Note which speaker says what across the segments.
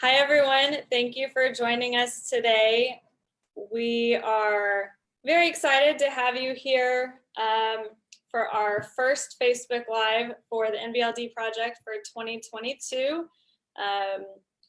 Speaker 1: Hi, everyone. Thank you for joining us today. We are very excited to have you here for our first Facebook Live for the NVLD project for 2022.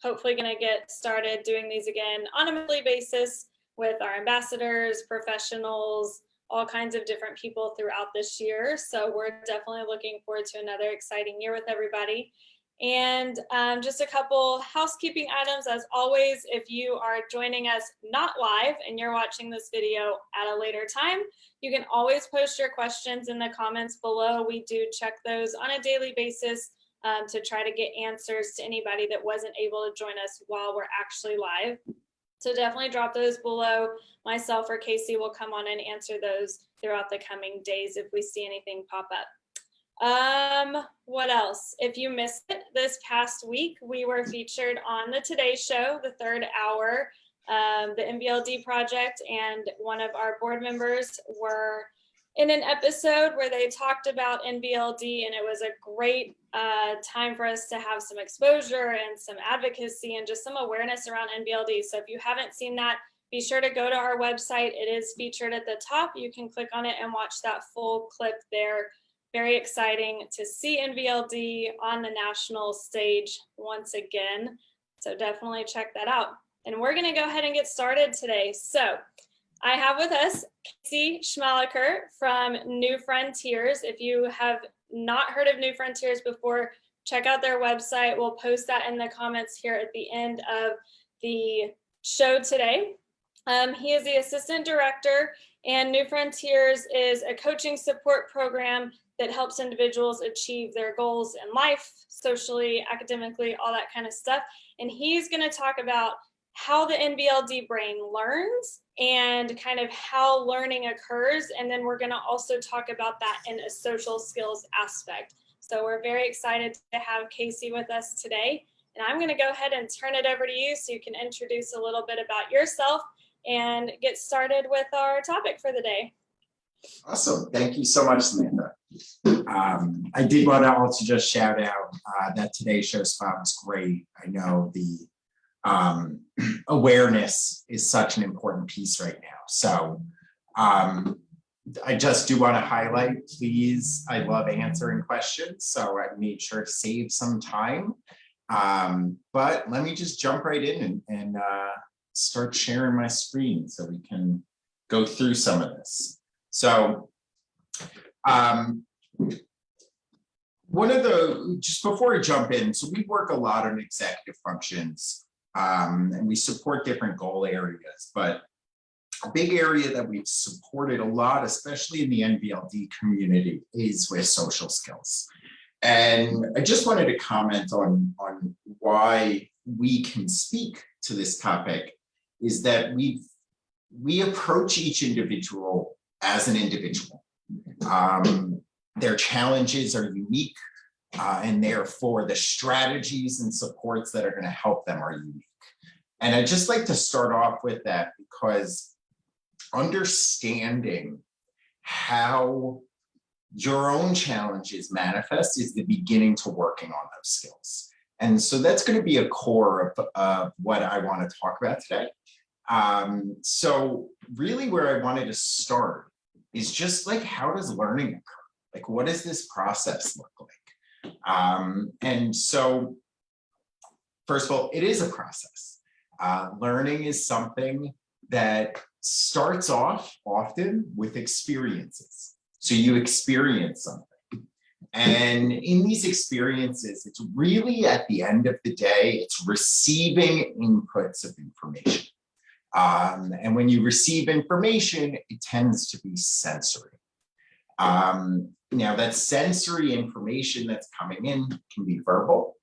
Speaker 1: Hopefully going to get started doing these again on a monthly basis with our ambassadors, professionals, all kinds of different people throughout this year. So we're definitely looking forward to another exciting year with everybody. And just a couple housekeeping items. As always, if you are joining us not live and you're watching this video at a later time, you can always post your questions in the comments below. We do check those on a daily basis to try to get answers to anybody that wasn't able to join us while we're actually live. So definitely drop those below. Myself or Casey will come on and answer those throughout the coming days if we see anything pop up. What else? If you missed it this past week, we were featured on the Today Show, the third hour, the NVLD project, and one of our board members were in an episode where they talked about NVLD, and it was a great time for us to have some exposure and some advocacy and just some awareness around NVLD. So if you haven't seen that, be sure to go to our website. It is featured at the top. You can click on it and watch that full clip there. Very exciting to see NVLD on the national stage once again. So definitely check that out. And we're gonna go ahead and get started today. So I have with us Casey Schmalacker from New Frontiers. If you have not heard of New Frontiers before, check out their website. We'll post that in the comments here at the end of the show today. He is the assistant director, and New Frontiers is a coaching support program that helps individuals achieve their goals in life, socially, academically, all that kind of stuff. And he's going to talk about how the NVLD brain learns and kind of how learning occurs. And then we're going to also talk about that in a social skills aspect. So we're very excited to have Casey with us today. And I'm going to go ahead and turn it over to you so you can introduce a little bit about yourself and get started with our topic for the day.
Speaker 2: Awesome. Thank you so much, Samantha. I did want to also just shout out that today's show spot was great. I know the awareness is such an important piece right now. So I just do want to highlight, please, I love answering questions. So I made sure to save some time. But let me just jump right in and start sharing my screen so we can go through some of this. So just before I jump in, so we work a lot on executive functions and we support different goal areas, but a big area that we've supported a lot, especially in the NVLD community, is with social skills. And I just wanted to comment on why we can speak to this topic is that we approach each individual as an individual. Their challenges are unique, and therefore the strategies and supports that are going to help them are unique. And I'd just like to start off with that because understanding how your own challenges manifest is the beginning to working on those skills. And so that's going to be a core of what I want to talk about today. So really where I wanted to start is just like, how does learning occur? Like, what does this process look like? And so, first of all, it is a process. Learning is something that starts off often with experiences. So you experience something. And in these experiences, it's really at the end of the day, it's receiving inputs of information. And when you receive information, it tends to be sensory. Now that sensory information that's coming in can be verbal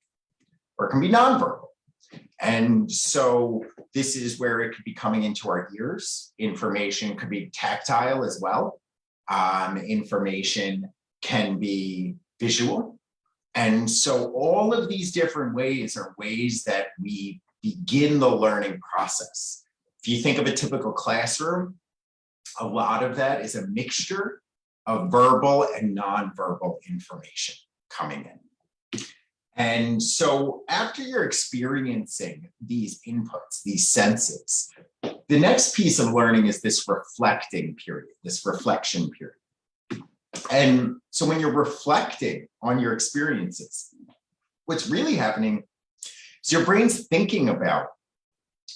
Speaker 2: or it can be nonverbal. And so this is where it could be coming into our ears. Information could be tactile as well. Information can be visual. And so all of these different ways are ways that we begin the learning process. If you think of a typical classroom, a lot of that is a mixture of verbal and nonverbal information coming in. And so after you're experiencing these inputs, these senses, the next piece of learning is this reflecting period, this reflection period. And so when you're reflecting on your experiences, what's really happening is your brain's thinking about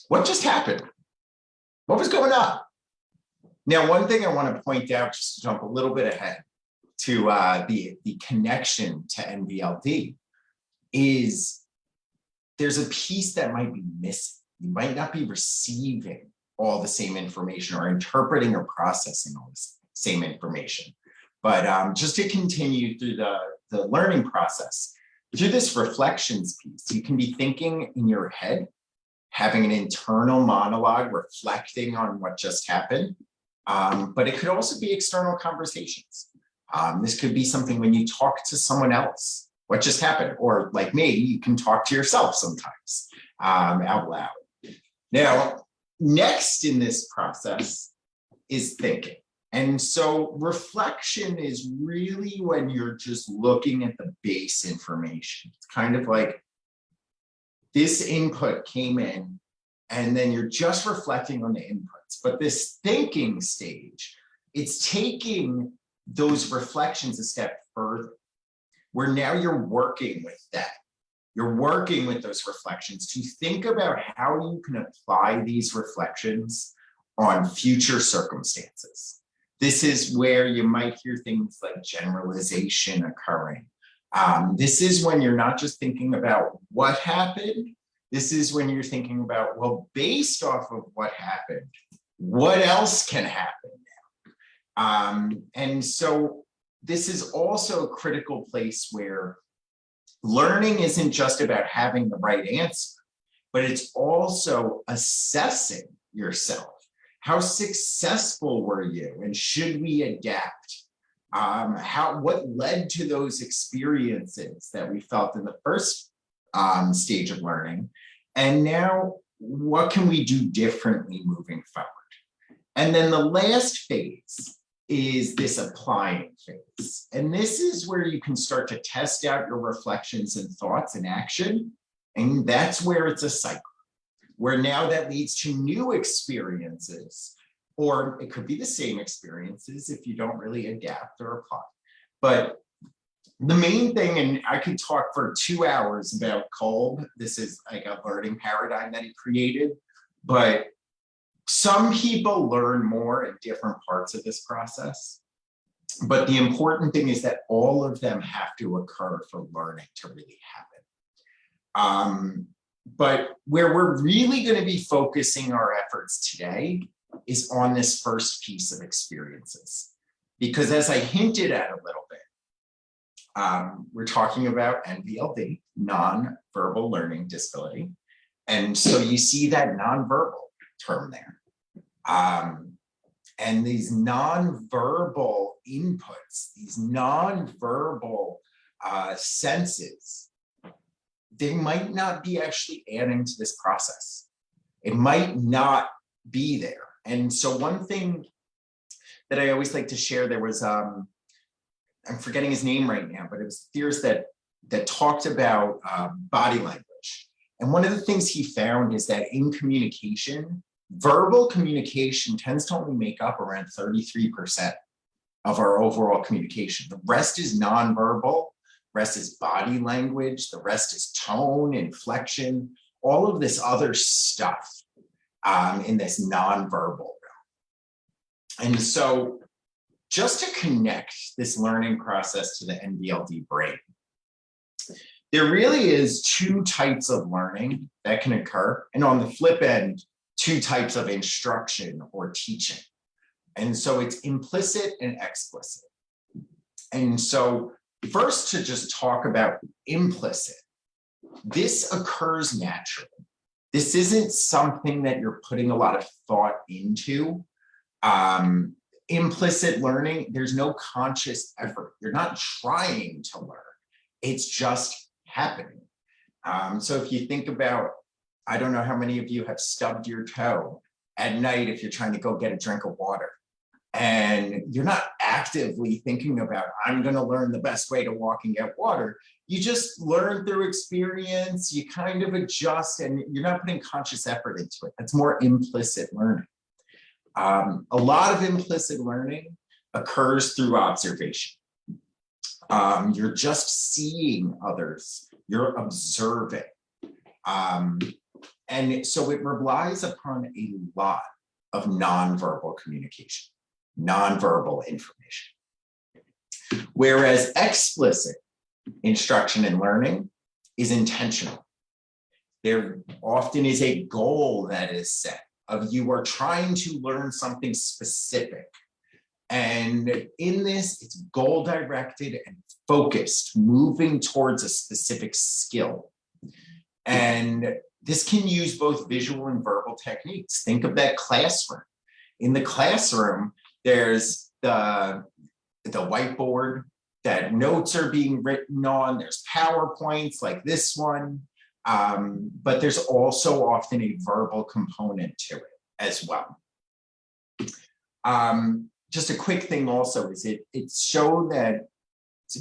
Speaker 2: what just happened, what was going on. Now, one thing I want to point out, just to jump a little bit ahead to the connection to NVLD, is there's a piece that might be missing. You might not be receiving all the same information or interpreting or processing all the same information. But just to continue through the learning process, through this reflections piece, you can be thinking in your head, having an internal monologue, reflecting on what just happened. But it could also be external conversations. This could be something when you talk to someone else, what just happened, or like me, you can talk to yourself sometimes out loud. Now, next in this process is thinking. And so reflection is really when you're just looking at the base information. It's kind of like this input came in, and then you're just reflecting on the inputs. But this thinking stage, it's taking those reflections a step further, where now you're working with that. You're working with those reflections to think about how you can apply these reflections on future circumstances. This is where you might hear things like generalization occurring. This is when you're not just thinking about what happened. This is when you're thinking about, well, based off of what happened, what else can happen now? And so this is also a critical place where learning isn't just about having the right answer, but it's also assessing yourself. How successful were you, and should we adapt? What led to those experiences that we felt in the first stage of learning? And now, what can we do differently moving forward? And then the last phase is this applying phase. And this is where you can start to test out your reflections and thoughts in action. And that's where it's a cycle, where now that leads to new experiences, or it could be the same experiences if you don't really adapt or apply. But the main thing, and I could talk for 2 hours about Kolb. This is like a learning paradigm that he created, but some people learn more in different parts of this process. But the important thing is that all of them have to occur for learning to really happen. But where we're really going to be focusing our efforts today is on this first piece of experiences. Because as I hinted at a little bit, we're talking about NVLD, nonverbal learning disability. And so you see that nonverbal term there. And these nonverbal inputs, these nonverbal senses, they might not be actually adding to this process. It might not be there. And so one thing that I always like to share, there was, I'm forgetting his name right now, but it was theorists that talked about body language. And one of the things he found is that in communication, verbal communication tends to only make up around 33% of our overall communication. The rest is nonverbal. Rest is body language, the rest is tone, inflection, all of this other stuff in this nonverbal realm. And so just to connect this learning process to the NVLD brain, there really is 2 types of learning that can occur. And on the flip end, 2 types of instruction or teaching. And so it's implicit and explicit. And so first, to just talk about implicit, this occurs naturally. This isn't something that you're putting a lot of thought into. Implicit learning, there's no conscious effort. You're not trying to learn. It's just happening. So if you think about, I don't know how many of you have stubbed your toe at night if you're trying to go get a drink of water. And you're not actively thinking about, I'm going to learn the best way to walk and get water. you just learn through experience, you kind of adjust, and you're not putting conscious effort into it. That's more implicit learning. A lot of implicit learning occurs through observation. You're just seeing others, you're observing. And so it relies upon a lot of nonverbal communication, nonverbal information. Whereas explicit instruction and learning is intentional. There often is a goal that is set of you are trying to learn something specific. And in this, it's goal directed and focused, moving towards a specific skill. And this can use both visual and verbal techniques. Think of that classroom. In the classroom, there's the whiteboard that notes are being written on. There's PowerPoints like this one, but there's also often a verbal component to it as well. Just a quick thing also is it's shown that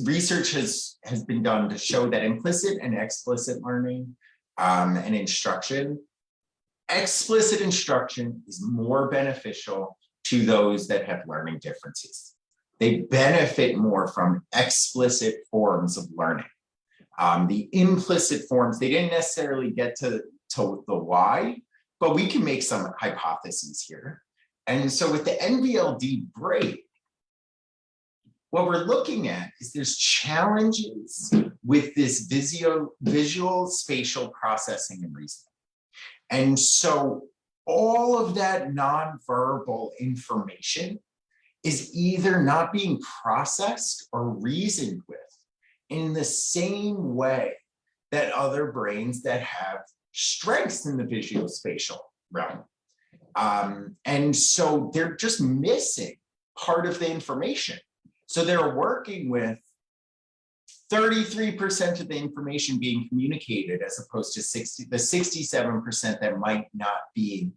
Speaker 2: research has been done to show that implicit and explicit learning and instruction, explicit instruction is more beneficial to those that have learning differences. They benefit more from explicit forms of learning. The implicit forms, they didn't necessarily get to the why, but we can make some hypotheses here. And so with the NVLD break, what we're looking at is there's challenges with this visual spatial processing and reasoning. And so all of that nonverbal information is either not being processed or reasoned with in the same way that other brains that have strengths in the visuospatial realm. And so they're just missing part of the information. So they're working with 33% of the information being communicated as opposed to the 67% that might not be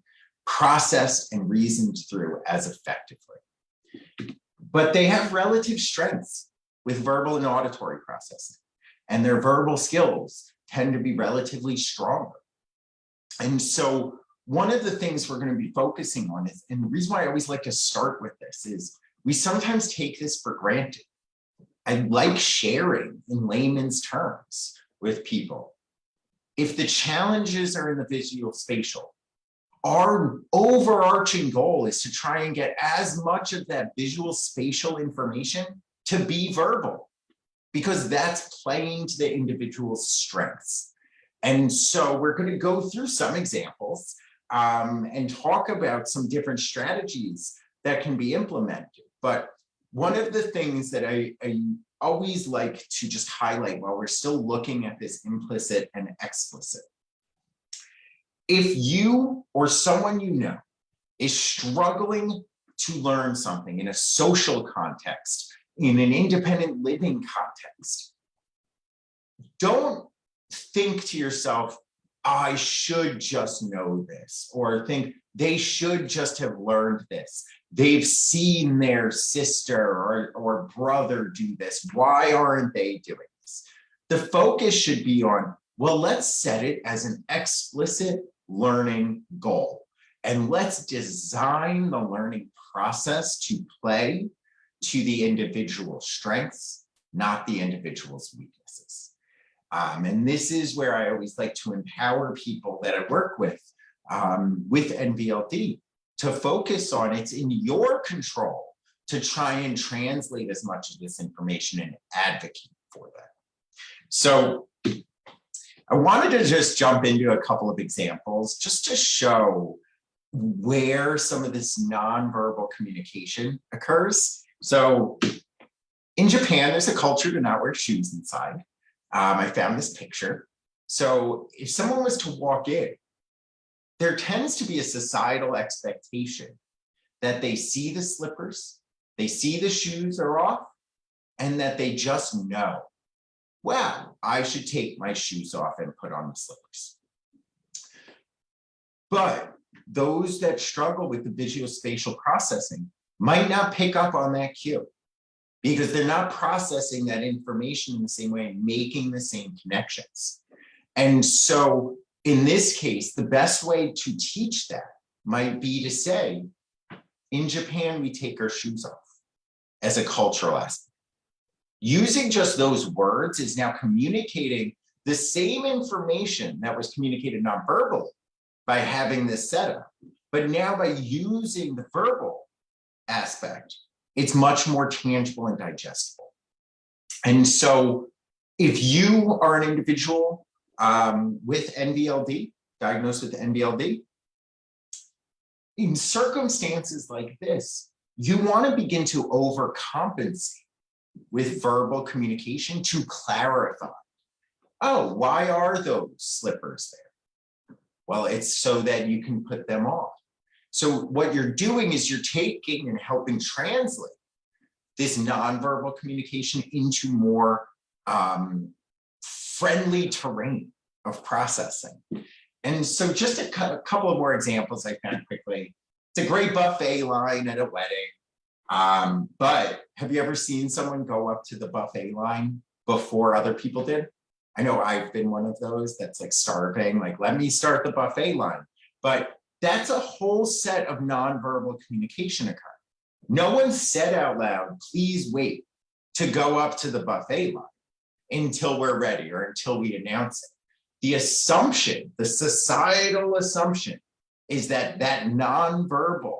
Speaker 2: processed and reasoned through as effectively. But they have relative strengths with verbal and auditory processing, and their verbal skills tend to be relatively stronger. And so one of the things we're going to be focusing on is, and the reason why I always like to start with this is we sometimes take this for granted. I like sharing in layman's terms with people. If the challenges are in the visuospatial, our overarching goal is to try and get as much of that visual spatial information to be verbal, because that's playing to the individual's strengths. And so we're going to go through some examples and talk about some different strategies that can be implemented. But one of the things that I always like to just highlight while we're still looking at this implicit and explicit, if you or someone you know is struggling to learn something in a social context, in an independent living context, don't think to yourself, I should just know this, or think they should just have learned this. They've seen their sister or brother do this. Why aren't they doing this? The focus should be on, well, let's set it as an explicit learning goal. And let's design the learning process to play to the individual's strengths, not the individual's weaknesses. And this is where I always like to empower people that I work with NVLD to focus on it's in your control to try and translate as much of this information and advocate for that. So I wanted to just jump into a couple of examples just to show where some of this nonverbal communication occurs. So in Japan, there's a culture to not wear shoes inside. I found this picture. So if someone was to walk in, there tends to be a societal expectation that they see the slippers, they see the shoes are off, and that they just know, well, I should take my shoes off and put on the slippers. But those that struggle with the visuospatial processing might not pick up on that cue. because they're not processing that information in the same way and making the same connections. And so in this case, the best way to teach that might be to say, in Japan, we take our shoes off as a cultural aspect. Using just those words is now communicating the same information that was communicated nonverbally by having this setup. But now by using the verbal aspect, it's much more tangible and digestible. And so if you are an individual with NVLD, diagnosed with NVLD, in circumstances like this, you want to begin to overcompensate with verbal communication to clarify. Oh, why are those slippers there? Well, it's so that you can put them on. So what you're doing is you're taking and helping translate this nonverbal communication into more friendly terrain of processing. And so just a couple of more examples I found quickly. It's a great buffet line at a wedding. But have you ever seen someone go up to the buffet line before other people did? I know I've been one of those that's like starving, like, let me start the buffet line. But that's a whole set of nonverbal communication occurring. No one said out loud, please wait to go up to the buffet line until we're ready or until we announce it. The assumption, the societal assumption, is that that nonverbal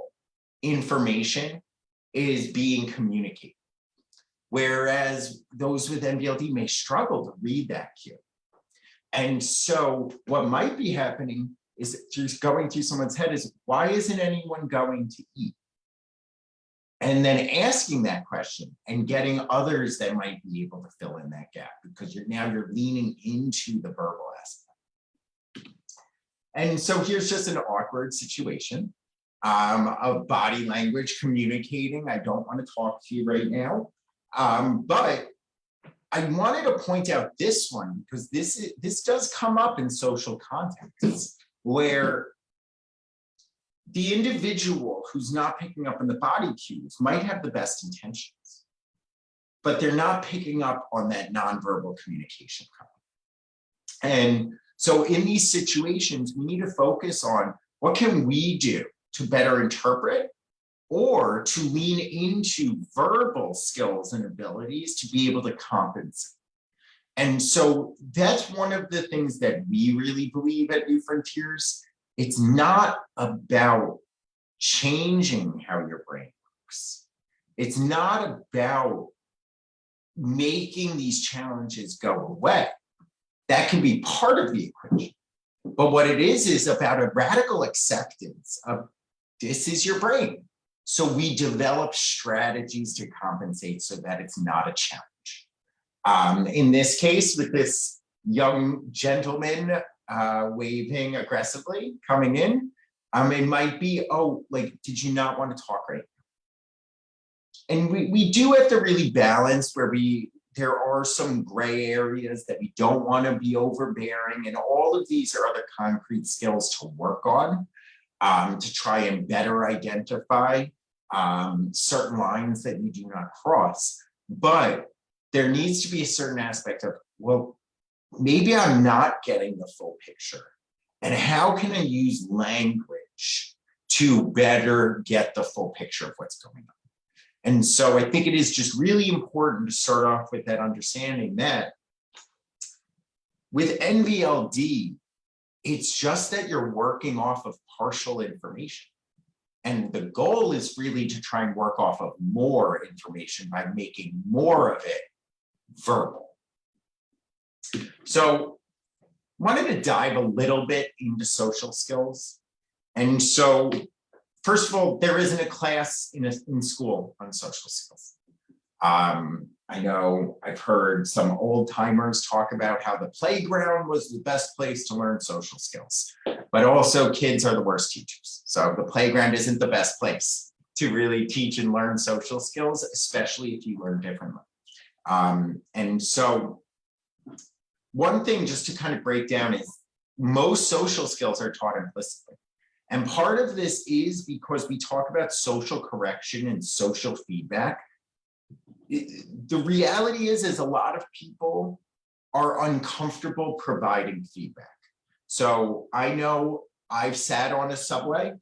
Speaker 2: information is being communicated. Whereas those with NVLD may struggle to read that cue. And so what might be happening is just going through someone's head is, why isn't anyone going to eat? And then asking that question and getting others that might be able to fill in that gap, because you're leaning into the verbal aspect. And so here's just an awkward situation of body language communicating. I don't want to talk to you right now. But I wanted to point out this one because this does come up in social contexts where the individual who's not picking up on the body cues might have the best intentions, but they're not picking up on that nonverbal communication. And so in these situations, we need to focus on what can we do to better interpret or to lean into verbal skills and abilities to be able to compensate. And so that's one of the things that we really believe at New Frontiers. It's not about changing how your brain works. It's not about making these challenges go away. That can be part of the equation. But what it is about a radical acceptance of this is your brain. So we develop strategies to compensate so that it's not a challenge. In this case, with this young gentleman waving aggressively, coming in, it might be, oh, like, did you not want to talk right now? And we do have to really balance where there are some gray areas that we don't want to be overbearing, and all of these are other concrete skills to work on. To try and better identify certain lines that you do not cross. But there needs to be a certain aspect of, well, maybe I'm not getting the full picture. And how can I use language to better get the full picture of what's going on? And so I think it is just really important to start off with that understanding that with NVLD, it's just that you're working off of partial information. And the goal is really to try and work off of more information by making more of it verbal. So I wanted to dive a little bit into social skills. And so first of all, there isn't a class in school on social skills. I know I've heard some old timers talk about how the playground was the best place to learn social skills, but also kids are the worst teachers. So the playground isn't the best place to really teach and learn social skills, especially if you learn differently. And so one thing just to kind of break down is most social skills are taught implicitly. And part of this is because we talk about social correction and social feedback. the reality is a lot of people are uncomfortable providing feedback. So I know I've sat on a subway.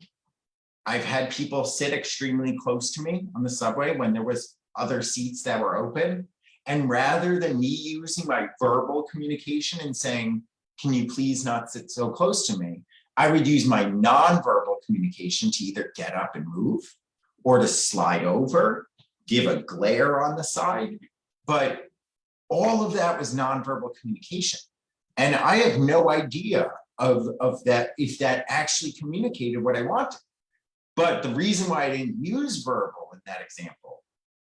Speaker 2: I've had people sit extremely close to me on the subway when there was other seats that were open. And rather than me using my verbal communication and saying, can you please not sit so close to me? I would use my nonverbal communication to either get up and move or to slide over, give a glare on the side. But all of that was nonverbal communication. And I have no idea of that, if that actually communicated what I wanted. But the reason why I didn't use verbal in that example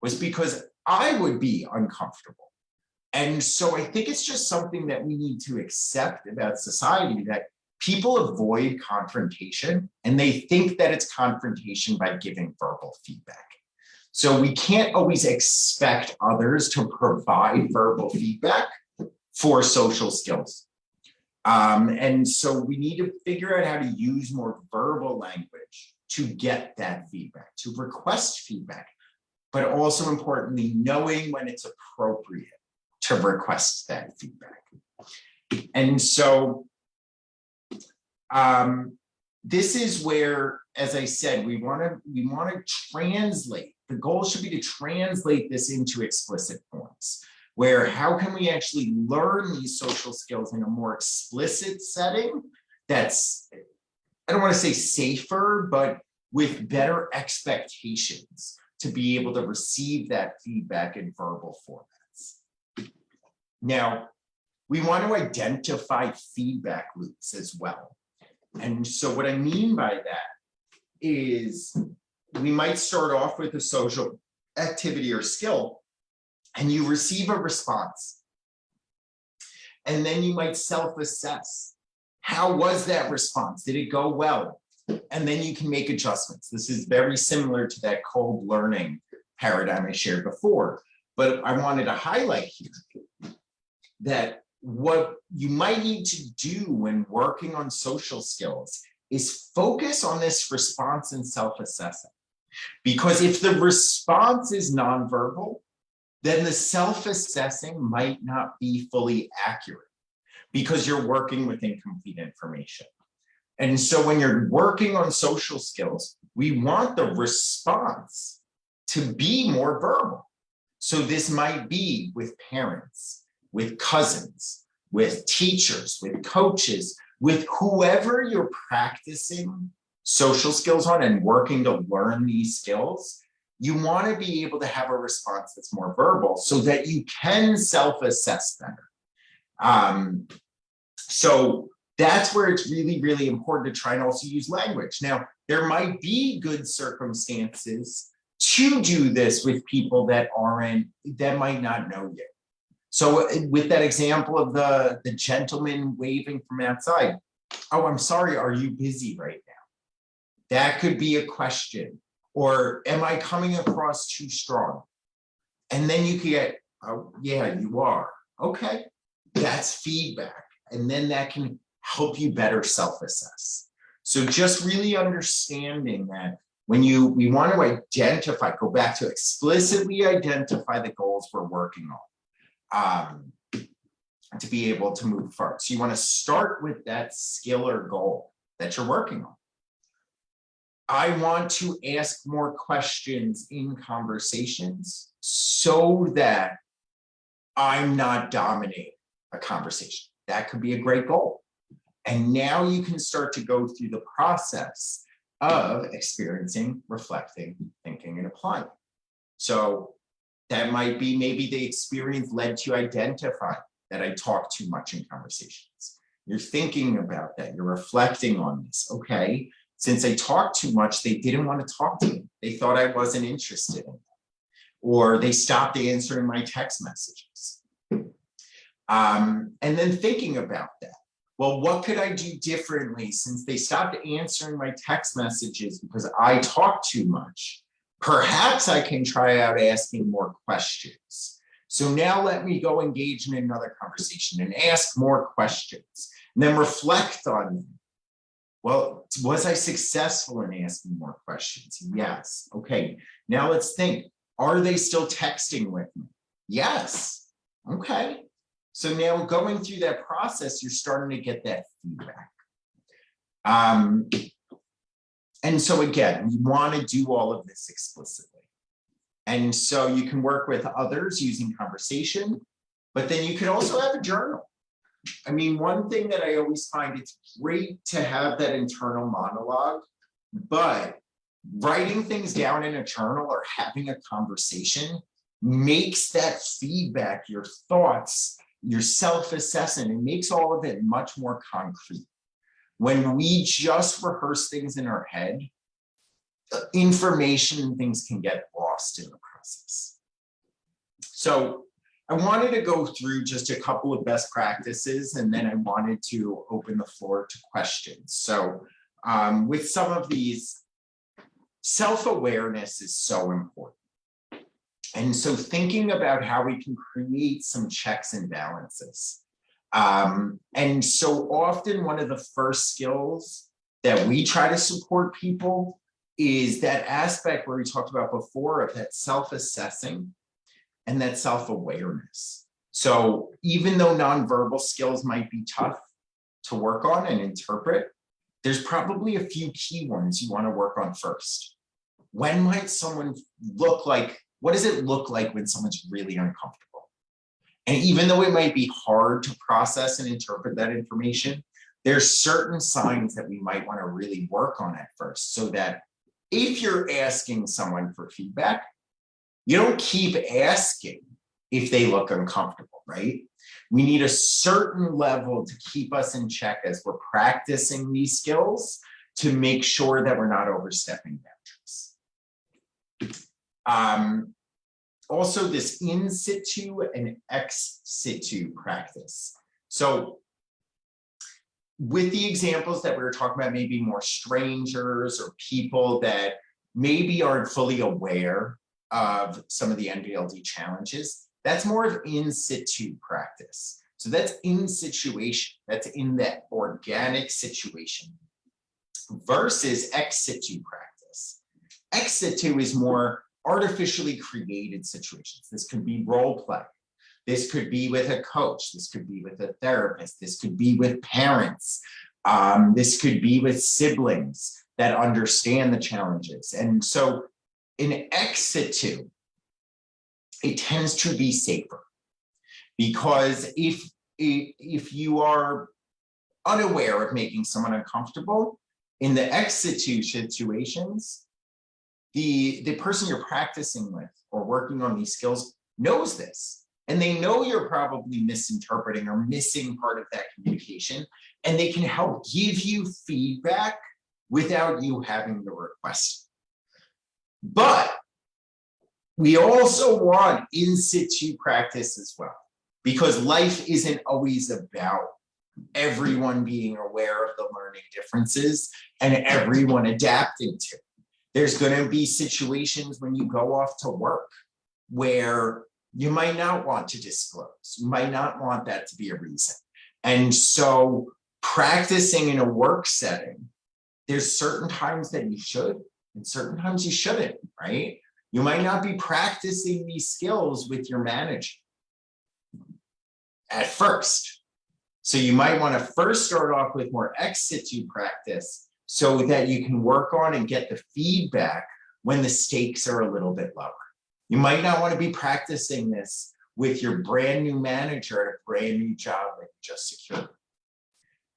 Speaker 2: was because I would be uncomfortable. And so I think it's just something that we need to accept about society, that people avoid confrontation and they think that it's confrontation by giving verbal feedback. So we can't always expect others to provide verbal feedback for social skills. And so we need to figure out how to use more verbal language to get that feedback, to request feedback, but also importantly, knowing when it's appropriate to request that feedback. And so this is where, as I said, we want to translate. The goal should be to translate this into explicit forms, where how can we actually learn these social skills in a more explicit setting that's, I don't want to say safer, but with better expectations to be able to receive that feedback in verbal formats. Now, we want to identify feedback loops as well. And so what I mean by that is we might start off with a social activity or skill, and you receive a response. And then you might self-assess. How was that response? Did it go well? And then you can make adjustments. This is very similar to that cold learning paradigm I shared before. But I wanted to highlight here that what you might need to do when working on social skills is focus on this response and self-assessing. Because if the response is nonverbal, then the self-assessing might not be fully accurate because you're working with incomplete information. And so when you're working on social skills, we want the response to be more verbal. So this might be with parents, with cousins, with teachers, with coaches, with whoever you're practicing social skills on and working to learn these skills. You want to be able to have a response that's more verbal so that you can self-assess better. So that's where it's really, really important to try and also use language. Now, there might be good circumstances to do this with people that might not know you. So with that example of the gentleman waving from outside, oh, I'm sorry, are you busy right now? That could be a question. Or am I coming across too strong? And then you can get, oh, yeah, you are. Okay, that's feedback. And then that can help you better self-assess. So just really understanding that when we want to identify, go back to explicitly identify the goals we're working on to be able to move forward. So you want to start with that skill or goal that you're working on. I want to ask more questions in conversations so that I'm not dominating a conversation. That could be a great goal. And now you can start to go through the process of experiencing, reflecting, thinking, and applying. So that might be maybe the experience led to identify that I talk too much in conversations. You're thinking about that. You're reflecting on this. Okay. Since I talked too much, they didn't want to talk to me. They thought I wasn't interested in them. Or they stopped answering my text messages. And then thinking about that. Well, what could I do differently since they stopped answering my text messages because I talked too much? Perhaps I can try out asking more questions. So now let me go engage in another conversation and ask more questions and then reflect on them. Well, was I successful in asking more questions? Yes. Okay. Now let's think. Are they still texting with me? Yes. Okay. So now going through that process, you're starting to get that feedback. And so again, you want to do all of this explicitly. And so you can work with others using conversation, but then you could also have a journal. I mean, one thing that I always find, it's great to have that internal monologue, but writing things down in a journal or having a conversation makes that feedback, your thoughts, your self-assessment, it makes all of it much more concrete. When we just rehearse things in our head, information and things can get lost in the process. So I wanted to go through just a couple of best practices, and then I wanted to open the floor to questions. So with some of these, self-awareness is so important. And so thinking about how we can create some checks and balances. And so often one of the first skills that we try to support people is that aspect where we talked about before of that self-assessing and that self-awareness. So even though nonverbal skills might be tough to work on and interpret, there's probably a few key ones you want to work on first. When might someone look like, what does it look like when someone's really uncomfortable? And even though it might be hard to process and interpret that information, there's certain signs that we might want to really work on at first, so that if you're asking someone for feedback, you don't keep asking if they look uncomfortable, right? We need a certain level to keep us in check as we're practicing these skills to make sure that we're not overstepping boundaries. Also, this in situ and ex situ practice. So with the examples that we were talking about, maybe more strangers or people that maybe aren't fully aware of some of the NVLD challenges, that's more of in situ practice. So that's in situation, that's in that organic situation versus ex situ practice. Ex situ is more artificially created situations. This could be role play. This could be with a coach. This could be with a therapist. This could be with parents. This could be with siblings that understand the challenges. And so in ex situ, it tends to be safer, because if you are unaware of making someone uncomfortable in the ex situ situations, the person you're practicing with or working on these skills knows this, and they know you're probably misinterpreting or missing part of that communication, and they can help give you feedback without you having to request. But we also want in situ practice as well, because life isn't always about everyone being aware of the learning differences and everyone adapting to it. There's going to be situations when you go off to work where you might not want to disclose. You might not want that to be a reason. And so practicing in a work setting, there's certain times that you should and certain times you shouldn't, right? You might not be practicing these skills with your manager at first. So you might want to first start off with more ex situ practice so that you can work on and get the feedback when the stakes are a little bit lower. You might not want to be practicing this with your brand new manager at a brand new job that you just secured.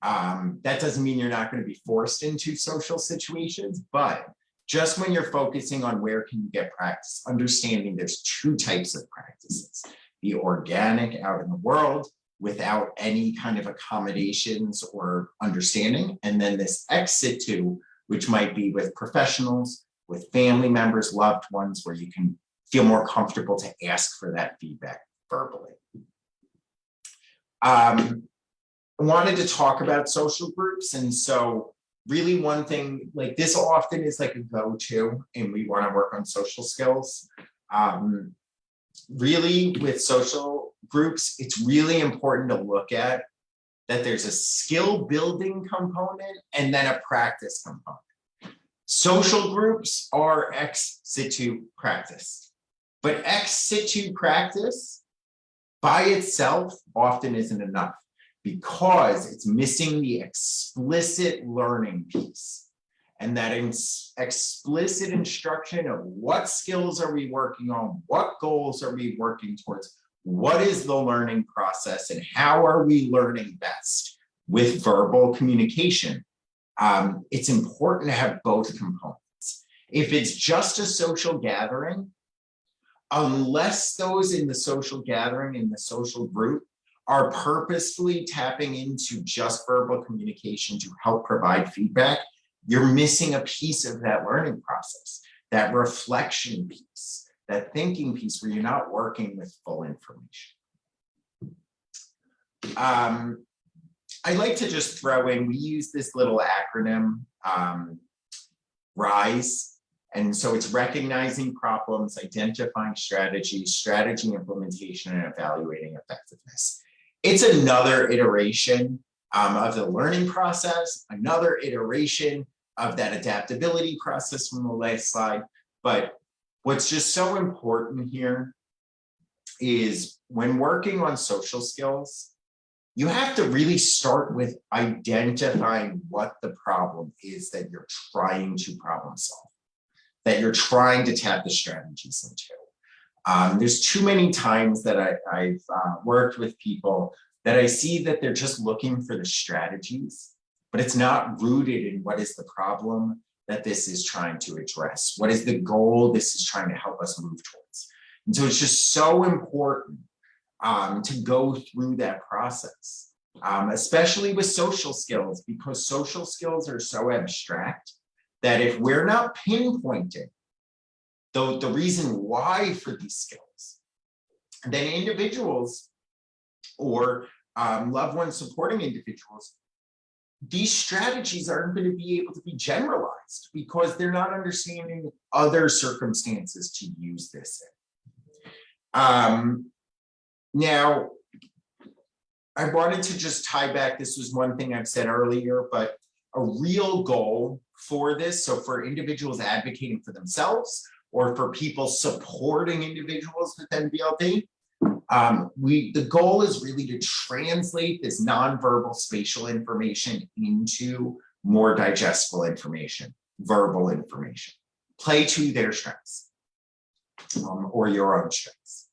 Speaker 2: That doesn't mean you're not going to be forced into social situations, but just when you're focusing on where can you get practice, understanding there's two types of practices: the organic out in the world without any kind of accommodations or understanding, and then this ex situ, which might be with professionals, with family members, loved ones, where you can feel more comfortable to ask for that feedback verbally. I wanted to talk about social groups, and so really one thing, like this often is like a go-to, and we want to work on social skills. Really with social groups, it's really important to look at that there's a skill building component and then a practice component. Social groups are ex situ practice. But ex situ practice by itself often isn't enough because it's missing the explicit learning piece. And that explicit instruction of what skills are we working on, what goals are we working towards, what is the learning process, and how are we learning best with verbal communication. It's important to have both components. If it's just a social gathering, unless those in the social gathering, in the social group, are purposefully tapping into just verbal communication to help provide feedback, you're missing a piece of that learning process, that reflection piece, that thinking piece where you're not working with full information. I like to just throw in, we use this little acronym, RISE. And so it's recognizing problems, identifying strategies, strategy implementation, and evaluating effectiveness. It's another iteration of the learning process, another iteration of that adaptability process from the last slide. But what's just so important here is when working on social skills, you have to really start with identifying what the problem is that you're trying to problem solve, that you're trying to tap the strategies into. There's too many times that I've worked with people that I see that they're just looking for the strategies, but it's not rooted in what is the problem that this is trying to address. What is the goal this is trying to help us move towards? And so it's just so important to go through that process, especially with social skills, because social skills are so abstract that if we're not pinpointing the reason why for these skills, then individuals or loved ones supporting individuals, these strategies aren't going to be able to be generalized because they're not understanding other circumstances to use this in. Now, I wanted to just tie back, this was one thing I've said earlier, but a real goal for this, so for individuals advocating for themselves or for people supporting individuals with NVLD, the goal is really to translate this nonverbal spatial information into more digestible information, verbal information, play to their strengths or your own strengths.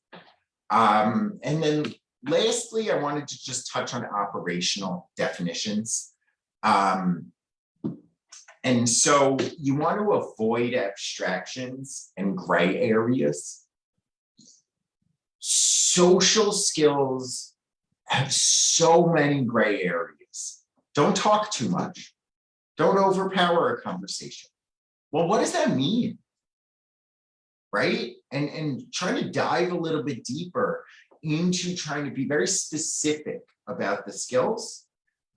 Speaker 2: And then lastly, I wanted to just touch on operational definitions. And so you want to avoid abstractions and gray areas. Social skills have so many gray areas. Don't talk too much. Don't overpower a conversation. Well, what does that mean? Right? And trying to dive a little bit deeper into trying to be very specific about the skills,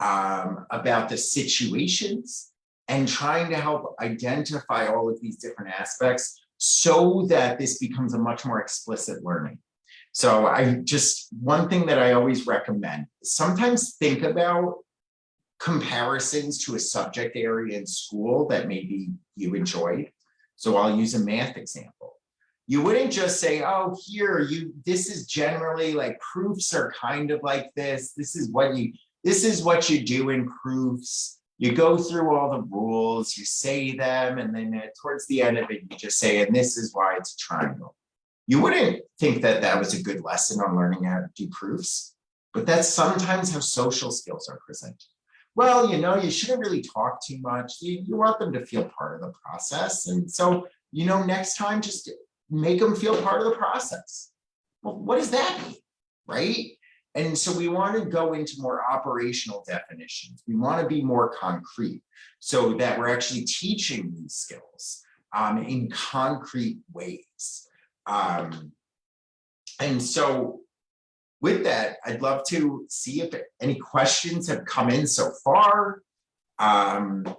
Speaker 2: about the situations, and trying to help identify all of these different aspects so that this becomes a much more explicit learning. So one thing that I always recommend is sometimes think about comparisons to a subject area in school that maybe you enjoyed. So I'll use a math example. You wouldn't just say, oh, this is generally like proofs are kind of like this. This is what you do in proofs. You go through all the rules, you say them, and then towards the end of it, you just say, and this is why it's a triangle. You wouldn't think that that was a good lesson on learning how to do proofs, but that's sometimes how social skills are presented. Well, you shouldn't really talk too much. You want them to feel part of the process. And so, next time, just make them feel part of the process. Well, what does that mean, right? And so we want to go into more operational definitions. We want to be more concrete so that we're actually teaching these skills in concrete ways. And so with that, I'd love to see if any questions have come in so far, or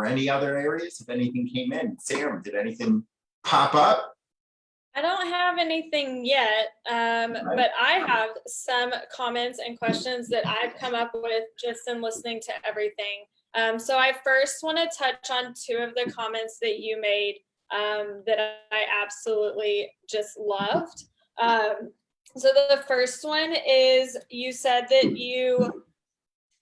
Speaker 2: any other areas, if anything came in. Sam, did anything pop up?
Speaker 1: I don't have anything yet, but I have some comments and questions that I've come up with just in listening to everything. So I first want to touch on two of the comments that you made. that I absolutely just loved. So the first one is, you said that you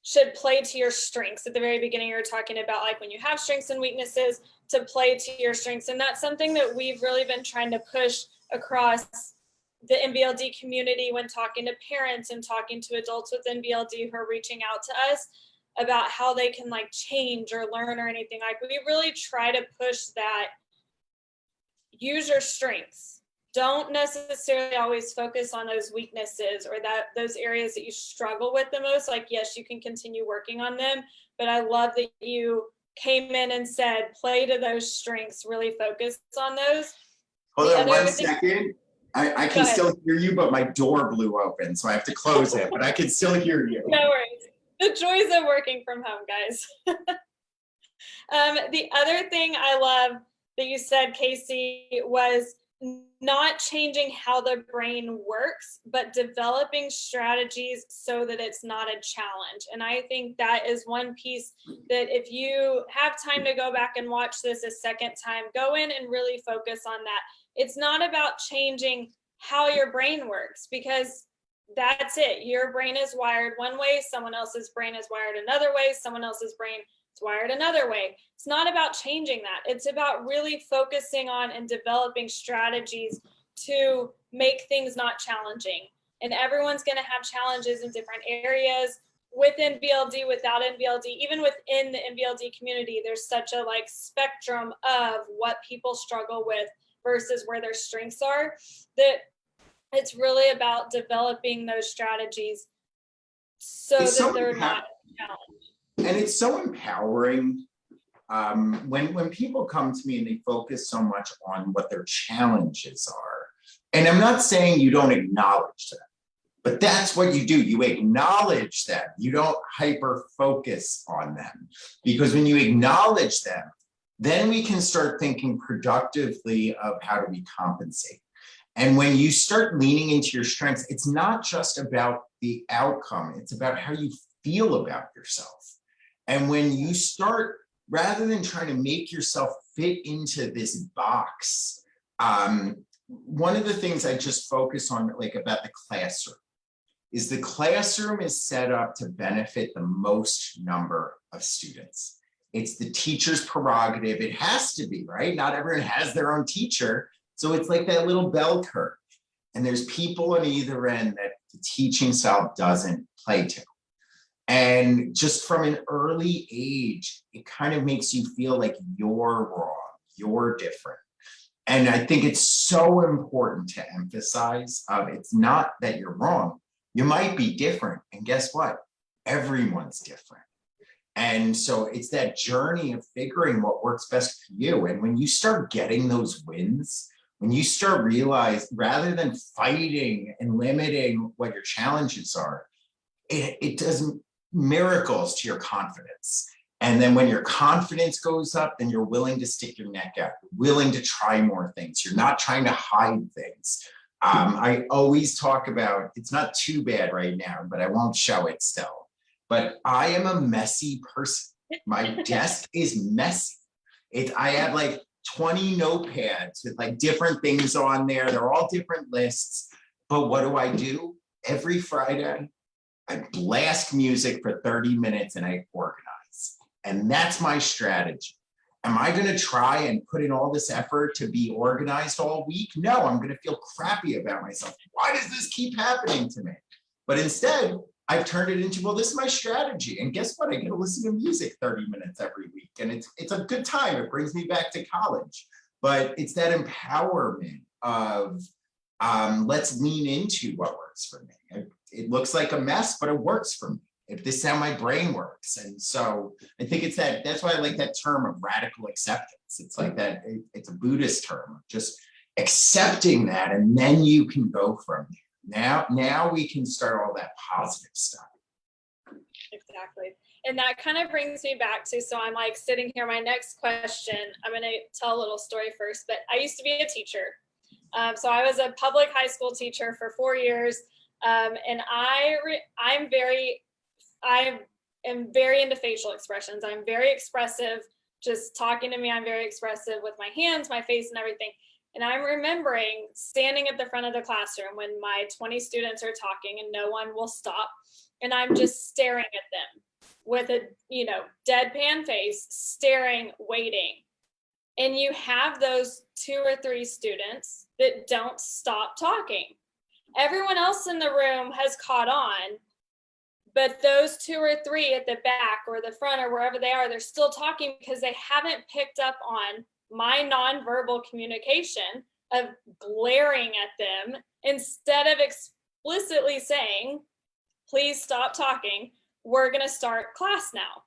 Speaker 1: should play to your strengths. At the very beginning, you were talking about like when you have strengths and weaknesses, to play to your strengths. And that's something that we've really been trying to push across the NVLD community when talking to parents and talking to adults with NVLD who are reaching out to us about how they can like change or learn or anything. Like, we really try to push that. Use your strengths. Don't necessarily always focus on those weaknesses or those areas that you struggle with the most. Like, yes, you can continue working on them, but I love that you came in and said, play to those strengths, really focus on those.
Speaker 2: Hold on 1 second. I can still hear you, but my door blew open, so I have to close it, but I can still hear you.
Speaker 1: No worries. The joys of working from home, guys. The other thing I love that you said, Casey, was not changing how the brain works, but developing strategies so that it's not a challenge. And I think that is one piece that if you have time to go back and watch this a second time, go in and really focus on that. It's not about changing how your brain works, because that's it. Your brain is wired one way, someone else's brain is wired another way, someone else's brain is wired another way. It's not about changing that. It's about really focusing on and developing strategies to make things not challenging. And everyone's going to have challenges in different areas with NVLD, without NVLD. Even within the NVLD community, there's such a like spectrum of what people struggle with versus where their strengths are, that it's really about developing those strategies so that they're not a challenge.
Speaker 2: And it's so empowering when people come to me and they focus so much on what their challenges are. And I'm not saying you don't acknowledge them, but that's what you do. You acknowledge them. You don't hyper focus on them, because when you acknowledge them, then we can start thinking productively of how do we compensate. And when you start leaning into your strengths, it's not just about the outcome, it's about how you feel about yourself. And when you start, rather than trying to make yourself fit into this box, one of the things I just focus on, like about the classroom, is the classroom is set up to benefit the most number of students. It's the teacher's prerogative. It has to be, right? Not everyone has their own teacher. So it's like that little bell curve. And there's people on either end that the teaching style doesn't play to. And just from an early age, it kind of makes you feel like you're wrong, you're different. And I think it's so important to emphasize, it's not that you're wrong. You might be different. And guess what? Everyone's different. And so it's that journey of figuring what works best for you. And when you start getting those wins, when you start realize, rather than fighting and limiting what your challenges are, it does miracles to your confidence. And then when your confidence goes up, then you're willing to stick your neck out, willing to try more things. You're not trying to hide things. I always talk about, it's not too bad right now, but I won't show it still. But I am a messy person. My desk is messy. I have like 20 notepads with like different things on there. They're all different lists. But what do? Every Friday, I blast music for 30 minutes and I organize. And that's my strategy. Am I going to try and put in all this effort to be organized all week? No, I'm going to feel crappy about myself. Why does this keep happening to me? But instead, I've turned it into, well, this is my strategy. And guess what? I get to listen to music 30 minutes every week. And it's a good time. It brings me back to college. But it's that empowerment of let's lean into what works for me. It looks like a mess, but it works for me. If this is how my brain works. And so I think it's that's why I like that term of radical acceptance. It's like that, it's a Buddhist term, just accepting that, and then you can go from there. Now we can start all that positive stuff.
Speaker 1: Exactly. And that kind of brings me back to, so I'm like sitting here, my next question, I'm going to tell a little story first, but I used to be a teacher. So I was a public high school teacher for 4 years. And I am very into facial expressions. I'm very expressive. just talking to me. I'm very expressive with my hands, my face, and everything. And I'm remembering standing at the front of the classroom when my 20 students are talking and no one will stop. And I'm just staring at them with a, deadpan face, staring, waiting. And you have those 2 or 3 students that don't stop talking. Everyone else in the room has caught on, but those 2 or 3 at the back or the front or wherever they are, they're still talking because they haven't picked up on my nonverbal communication of glaring at them instead of explicitly saying, please stop talking. We're going to start class now.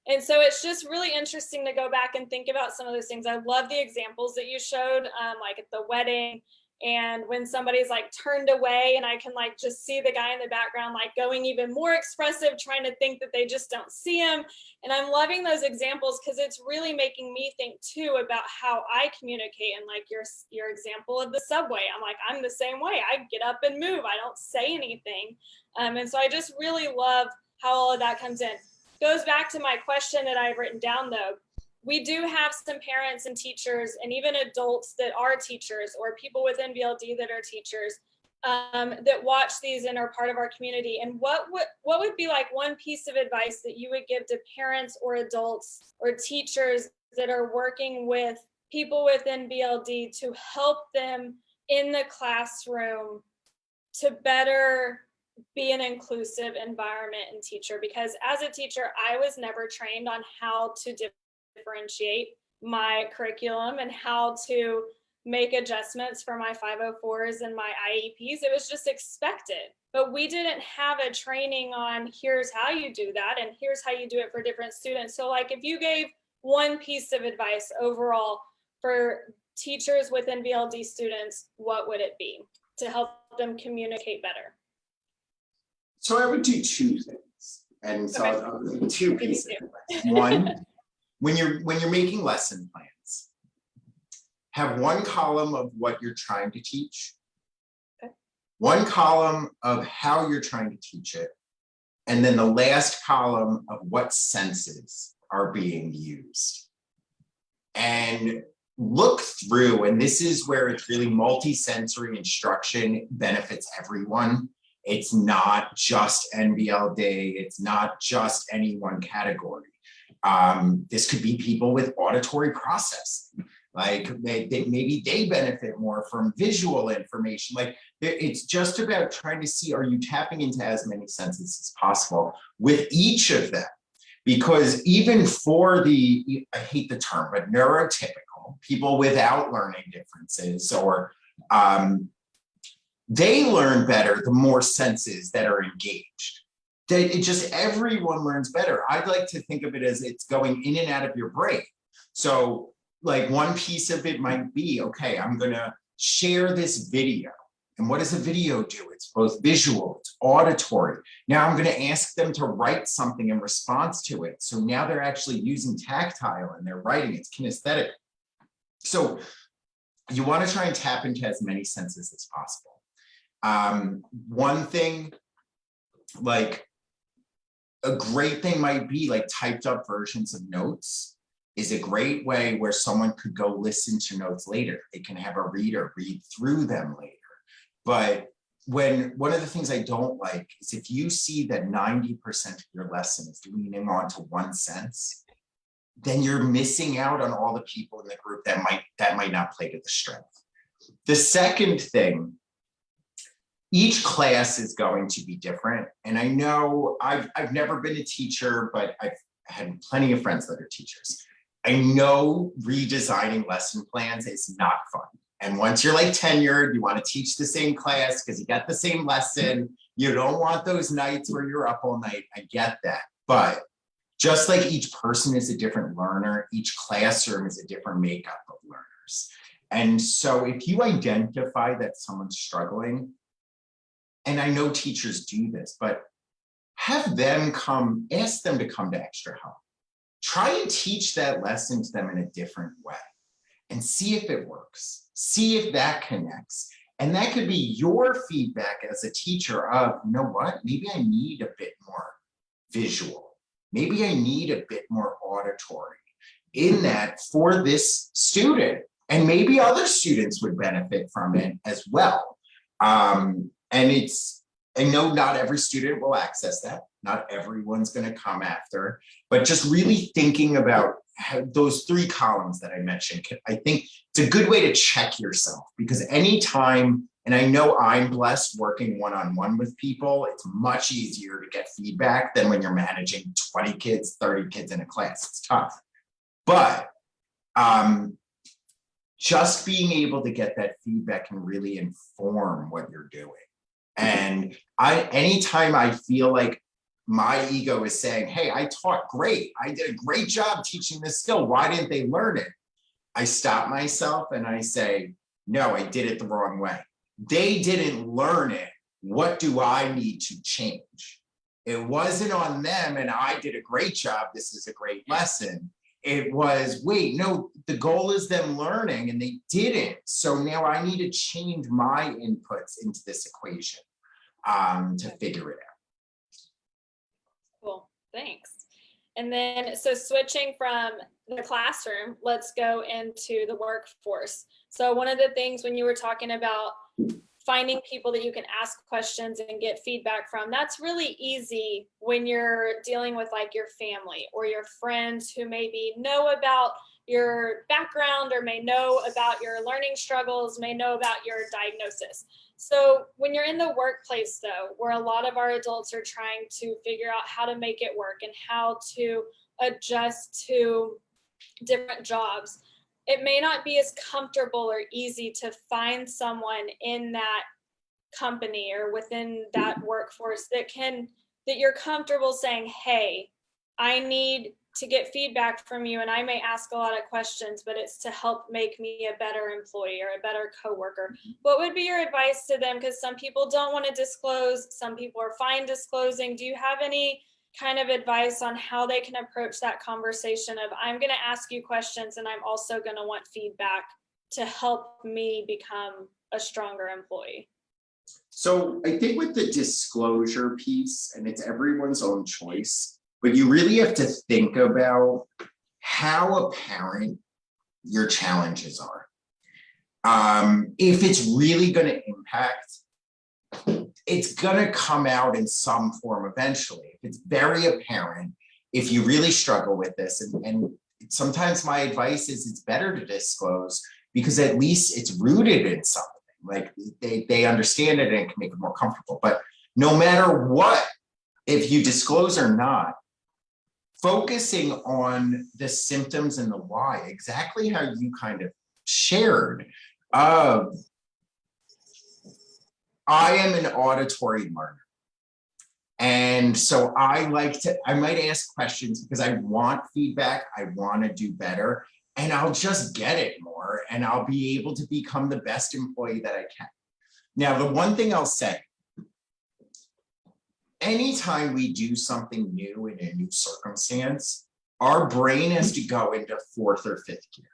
Speaker 1: And so it's just really interesting to go back and think about some of those things. I love the examples that you showed, like at the wedding, and when somebody's like turned away and I can like just see the guy in the background like going even more expressive, trying to think that they just don't see him. And I'm loving those examples because it's really making me think too about how I communicate. And like your example of the subway, I'm like, I'm the same way. I get up and move. I don't say anything. And so I just really love how all of that comes in. Goes back to my question that I've written down though. We do have some parents and teachers and even adults that are teachers or people with NVLD that are teachers that watch these and are part of our community. And what would be like one piece of advice that you would give to parents or adults or teachers that are working with people with NVLD to help them in the classroom to better be an inclusive environment and teacher? Because as a teacher, I was never trained on how to differentiate my curriculum and how to make adjustments for my 504s and my IEPs. It was just expected, but we didn't have a training on here's how you do that and here's how you do it for different students. So like if you gave one piece of advice overall for teachers with NVLD students, what would it be to help them communicate better?
Speaker 2: So I would do 2 things. And so
Speaker 1: Okay.
Speaker 2: I'll do 2 pieces of advice. One, when you're making lesson plans, have one column of what you're trying to teach,
Speaker 1: okay,
Speaker 2: one column of how you're trying to teach it, and then the last column of what senses are being used. And look through, and this is where it's really multi-sensory instruction benefits everyone. It's not just NVLD, it's not just any one category. This could be people with auditory processing, like maybe they benefit more from visual information. Like it's just about trying to see, are you tapping into as many senses as possible with each of them? Because even for the, I hate the term, but neurotypical, people without learning differences or they learn better the more senses that are engaged. It just, everyone learns better. I'd like to think of it as it's going in and out of your brain. So like one piece of it might be, okay, I'm gonna share this video. And what does a video do? It's both visual, it's auditory. Now I'm gonna ask them to write something in response to it. So now they're actually using tactile and they're writing, it's kinesthetic. So you wanna try and tap into as many senses as possible. One thing, like a great thing might be like typed up versions of notes is a great way where someone could go listen to notes later. They can have a reader read through them later. But one of the things I don't like is if you see that 90% of your lesson is leaning onto one sense, then you're missing out on all the people in the group that might not play to the strength. The second thing, each class is going to be different. And I know I've never been a teacher, but I've had plenty of friends that are teachers. I know redesigning lesson plans is not fun. And once you're like tenured, you want to teach the same class because you got the same lesson. You don't want those nights where you're up all night. I get that. But just like each person is a different learner, each classroom is a different makeup of learners. And so if you identify that someone's struggling, and I know teachers do this, but have them come, ask them to come to extra help. Try and teach that lesson to them in a different way and see if it works. See if that connects. And that could be your feedback as a teacher of, you know what, maybe I need a bit more visual. Maybe I need a bit more auditory. in that for this student, and maybe other students would benefit from it as well. And I know not every student will access that. Not everyone's going to come after, but just really thinking about those 3 columns that I mentioned. I think it's a good way to check yourself, because anytime, and I know I'm blessed working one-on-one with people, it's much easier to get feedback than when you're managing 20 kids, 30 kids in a class. It's tough. But just being able to get that feedback can really inform what you're doing. And anytime I feel like my ego is saying, hey, I taught great, I did a great job teaching this skill, why didn't they learn it? I stop myself and I say, no, I did it the wrong way. They didn't learn it. What do I need to change? It wasn't on them and I did a great job, this is a great lesson. It was, wait, no, the goal is them learning and they didn't. So now I need to change my inputs into this equation to figure it out.
Speaker 1: Cool, thanks. And then, so switching from the classroom, let's go into the workforce. So one of the things when you were talking about finding people that you can ask questions and get feedback from, that's really easy when you're dealing with like your family or your friends who maybe know about your background or may know about your learning struggles, may know about your diagnosis. So when you're in the workplace though, where a lot of our adults are trying to figure out how to make it work and how to adjust to different jobs, it may not be as comfortable or easy to find someone in that company or within that workforce that you're comfortable saying, hey, I need to get feedback from you and I may ask a lot of questions, but it's to help make me a better employee or a better coworker. What would be your advice to them? Because some people don't want to disclose, some people are fine disclosing. Do you have any kind of advice on how they can approach that conversation of, I'm going to ask you questions and I'm also going to want feedback to help me become a stronger employee?
Speaker 2: So I think with the disclosure piece, and it's everyone's own choice, but you really have to think about how apparent your challenges are. If it's really going to impact, it's going to come out in some form eventually. If it's very apparent, if you really struggle with this, and sometimes my advice is it's better to disclose because at least it's rooted in something. Like they understand it and can make it more comfortable. But no matter what, if you disclose or not, focusing on the symptoms and the why, exactly how you kind of shared. I am an auditory learner. And so I might ask questions because I want feedback, I want to do better, and I'll just get it more and I'll be able to become the best employee that I can. Now, the one thing I'll say, anytime we do something new in a new circumstance, our brain has to go into 4th or 5th gear.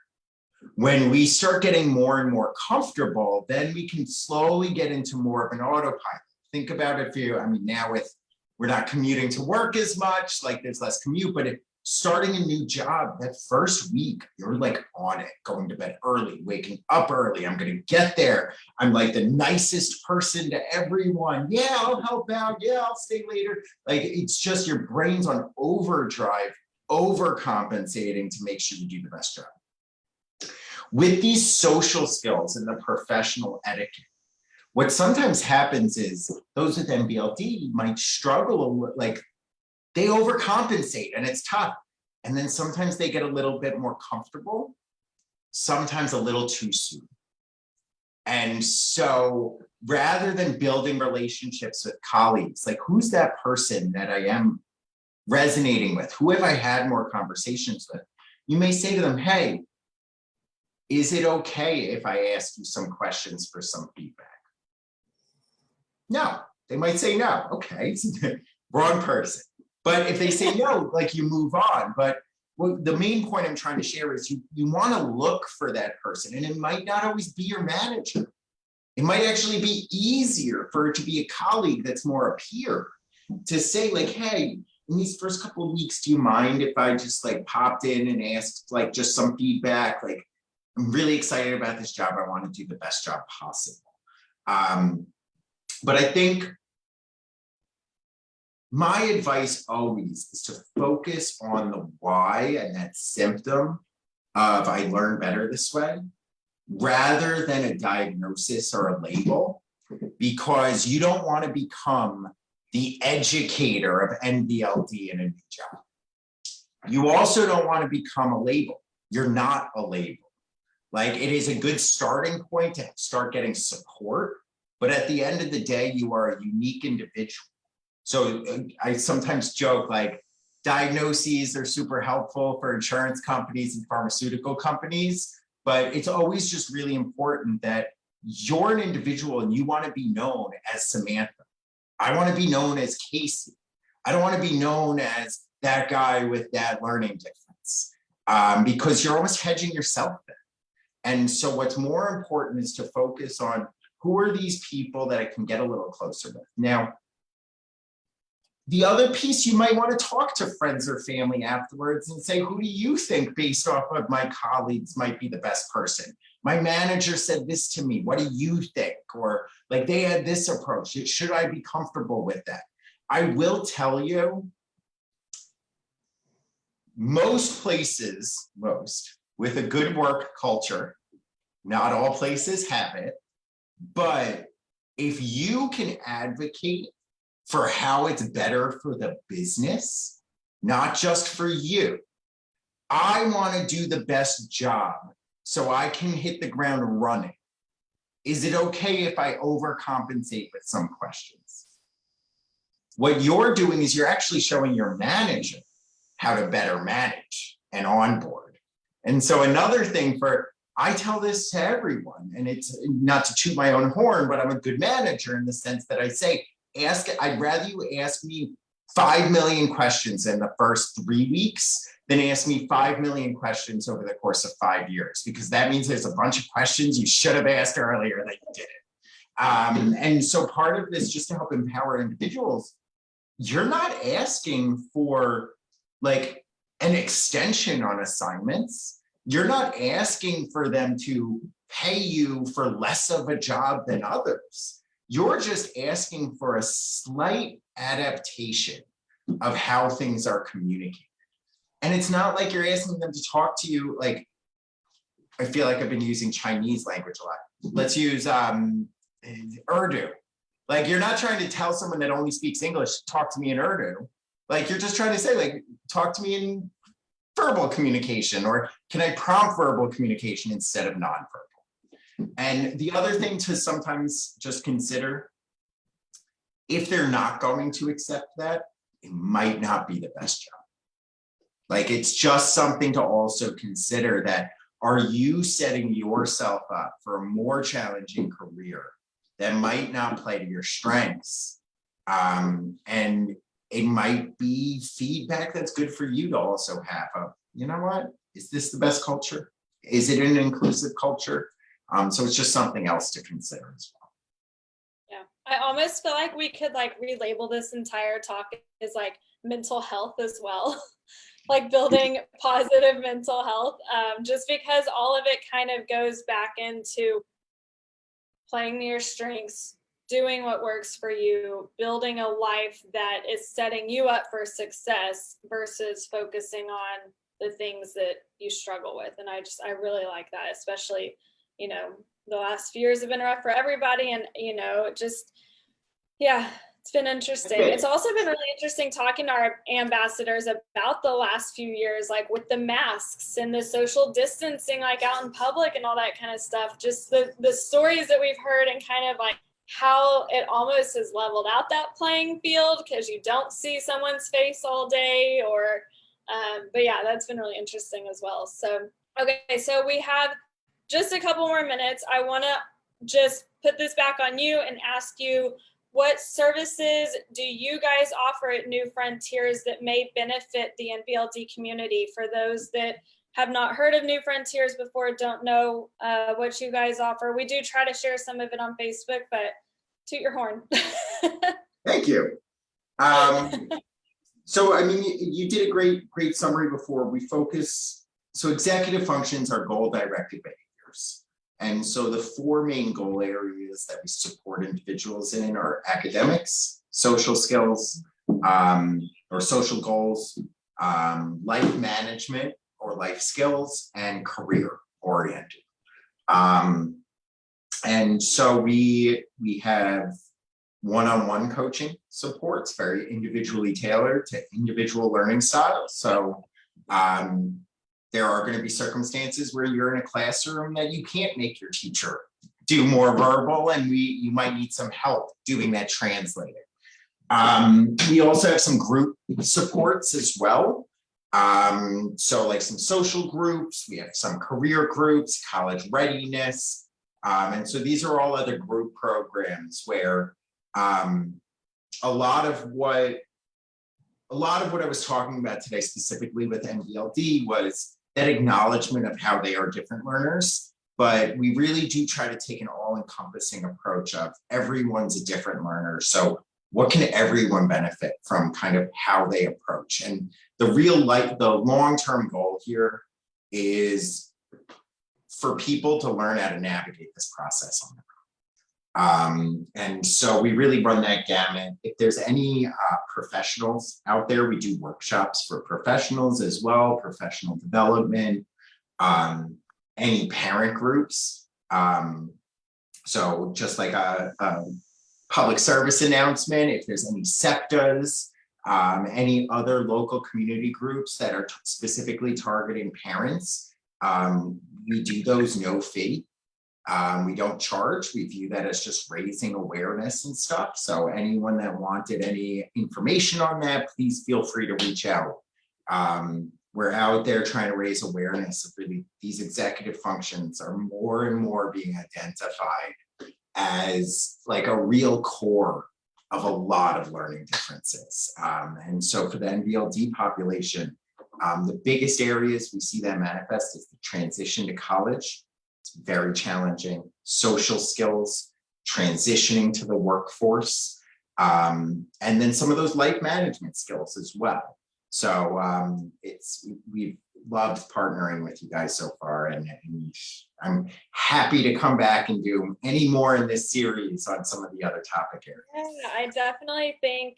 Speaker 2: When we start getting more and more comfortable, then we can slowly get into more of an autopilot. Think about it now we're not commuting to work as much, like there's less commute, but starting a new job, that first week, you're like on it, going to bed early, waking up early. I'm going to get there. I'm like the nicest person to everyone. Yeah, I'll help out. Yeah, I'll stay later. Like it's just your brain's on overdrive, overcompensating to make sure you do the best job. With these social skills and the professional etiquette, what sometimes happens is those with NVLD might struggle, like they overcompensate and it's tough. And then sometimes they get a little bit more comfortable, sometimes a little too soon. And so rather than building relationships with colleagues, like who's that person that I am resonating with? Who have I had more conversations with? You may say to them, hey, is it okay if I ask you some questions for some feedback? No, they might say no. Okay, wrong person. But if they say no, like you move on. But the main point I'm trying to share is you want to look for that person, and it might not always be your manager. It might actually be easier for it to be a colleague that's more a peer to say like, hey, in these first couple of weeks, do you mind if I just like popped in and asked like just some feedback? Like, I'm really excited about this job. I want to do the best job possible. But I think my advice always is to focus on the why and that symptom of I learn better this way, rather than a diagnosis or a label, because you don't want to become the educator of NVLD in a new job. You also don't want to become a label. You're not a label. Like, it is a good starting point to start getting support, but at the end of the day, you are a unique individual. So I sometimes joke, like, diagnoses are super helpful for insurance companies and pharmaceutical companies, but it's always just really important that you're an individual and you want to be known as Samantha. I want to be known as Casey. I don't want to be known as that guy with that learning difference, because you're almost hedging yourself there. And so what's more important is to focus on who are these people that I can get a little closer with. Now, the other piece, you might want to talk to friends or family afterwards and say, who do you think based off of my colleagues might be the best person? My manager said this to me. What do you think? Or like, they had this approach. Should I be comfortable with that? I will tell you, most places, with a good work culture, not all places have it, but if you can advocate for how it's better for the business, not just for you. I want to do the best job so I can hit the ground running. Is it okay if I overcompensate with some questions? What you're doing is you're actually showing your manager how to better manage and onboard. And so another thing I tell this to everyone, and it's not to toot my own horn, but I'm a good manager in the sense that I say, I'd rather you ask me 5 million questions in the first 3 weeks than ask me 5 million questions over the course of 5 years, because that means there's a bunch of questions you should have asked earlier that you didn't. And so part of this, just to help empower individuals, you're not asking for like an extension on assignments. You're not asking for them to pay you for less of a job than others. You're just asking for a slight adaptation of how things are communicated. And it's not like you're asking them to talk to you like, I feel like I've been using Chinese language a lot. Let's use Urdu. Like, you're not trying to tell someone that only speaks English, talk to me in Urdu. Like, you're just trying to say, like, talk to me in verbal communication, or can I prompt verbal communication instead of nonverbal? And the other thing to sometimes just consider, if they're not going to accept that, it might not be the best job. Like, it's just something to also consider, that are you setting yourself up for a more challenging career that might not play to your strengths? And it might be feedback that's good for you to also have of, you know what, is this the best culture? Is it an inclusive culture? So it's just something else to consider as well.
Speaker 1: Yeah, I almost feel like we could like relabel this entire talk as like mental health as well. Like building positive mental health, just because all of it kind of goes back into playing to your strengths, doing what works for you, building a life that is setting you up for success versus focusing on the things that you struggle with. And I really like that, especially, you know, the last few years have been rough for everybody. And, you know, just, yeah, it's been interesting. It's also been really interesting talking to our ambassadors about the last few years, like with the masks and the social distancing, like out in public and all that kind of stuff. Just the stories that we've heard, and kind of like how it almost has leveled out that playing field, because you don't see someone's face all day, or, but yeah, that's been really interesting as well. So, okay, so we have just a couple more minutes. I want to just put this back on you and ask you, what services do you guys offer at New Frontiers that may benefit the NVLD community? For those that have not heard of New Frontiers before, don't know what you guys offer, we do try to share some of it on Facebook, but toot your horn.
Speaker 2: Thank you. So, I mean, you did a great summary before. We focus, so executive functions are goal-directed behaviors. And so the four main goal areas that we support individuals in are academics, social skills, or social goals, life management or life skills, and career oriented. And so we have one-on-one coaching supports, very individually tailored to individual learning styles. So there are going to be circumstances where you're in a classroom that you can't make your teacher do more verbal, and you might need some help doing that translating. We also have some group supports as well. So like some social groups, we have some career groups, college readiness. And so these are all other group programs where a lot of what I was talking about today, specifically with NVLD, was that acknowledgement of how they are different learners. But we really do try to take an all-encompassing approach of everyone's a different learner. So what can everyone benefit from kind of how they approach? And the long-term goal here is for people to learn how to navigate this process on their own. And so we really run that gamut. If there's any professionals out there, we do workshops for professionals as well, professional development, any parent groups. So just like a public service announcement, if there's any SEPTAs, any other local community groups that are specifically targeting parents, we do those no fee. We don't charge. We view that as just raising awareness and stuff. So anyone that wanted any information on that, please feel free to reach out. We're out there trying to raise awareness of really these executive functions are more and more being identified as like a real core of a lot of learning differences. And so for the NVLD population, the biggest areas we see that manifest is the transition to college. It's very challenging. Social skills, transitioning to the workforce, and then some of those life management skills as well. So we've loved partnering with you guys so far, and I'm happy to come back and do any more in this series on some of the other topic areas.
Speaker 1: Yeah, I definitely think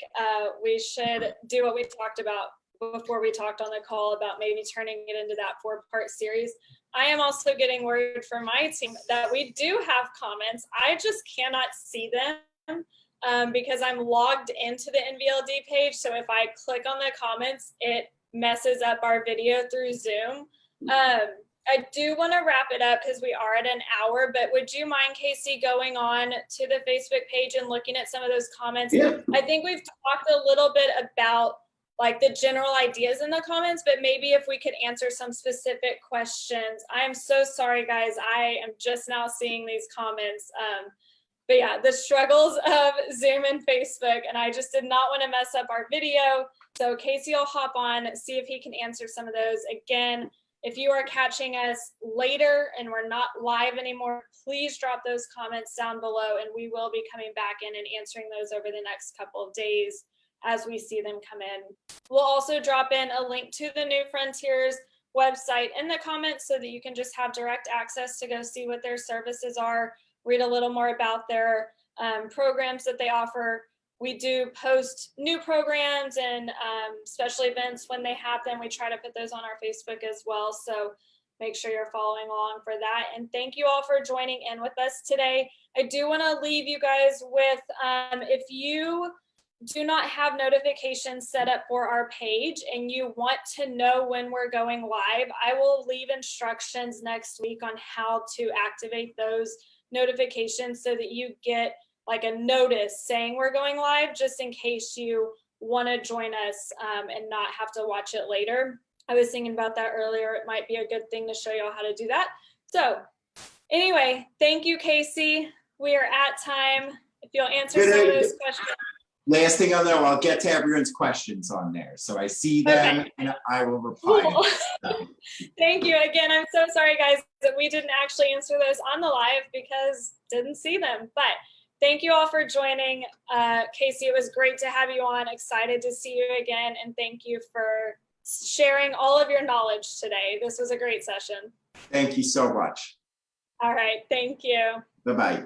Speaker 1: we should do what we talked about before we talked on the call about maybe turning it into that 4-part series. I am also getting word from my team that we do have comments. I just cannot see them because I'm logged into the NVLD page. So if I click on the comments, it messes up our video through Zoom. I do want to wrap it up because we are at an hour, but would you mind, Casey, going on to the Facebook page and looking at some of those comments?
Speaker 2: Yeah.
Speaker 1: I think we've talked a little bit about like the general ideas in the comments, but maybe if we could answer some specific questions. I am so sorry, guys. I am just now seeing these comments. But yeah, the struggles of Zoom and Facebook, and I just did not want to mess up our video. So Casey will hop on, see if he can answer some of those. Again, if you are catching us later and we're not live anymore, please drop those comments down below, and we will be coming back in and answering those over the next couple of days as we see them come in. We'll also drop in a link to the New Frontiers website in the comments so that you can just have direct access to go see what their services are, read a little more about their programs that they offer. We do post new programs and special events when they have them. We try to put those on our Facebook as well. So make sure you're following along for that. And thank you all for joining in with us today. I do want to leave you guys with, if you do not have notifications set up for our page and you want to know when we're going live, I will leave instructions next week on how to activate those notifications so that you get like a notice saying we're going live, just in case you want to join us and not have to watch it later. I was thinking about that earlier. It might be a good thing to show you all how to do that. So anyway, thank you, Casey. We are at time. If you'll answer some of those questions.
Speaker 2: Last thing I'll know, I'll get to everyone's questions on there. So I see them and I will reply.
Speaker 1: Cool. Thank you. Again, I'm so sorry, guys, that we didn't actually answer those on the live because didn't see them. But thank you all for joining. Casey, it was great to have you on. Excited to see you again. And thank you for sharing all of your knowledge today. This was a great session.
Speaker 2: Thank you so much.
Speaker 1: All right. Thank you.
Speaker 2: Bye-bye.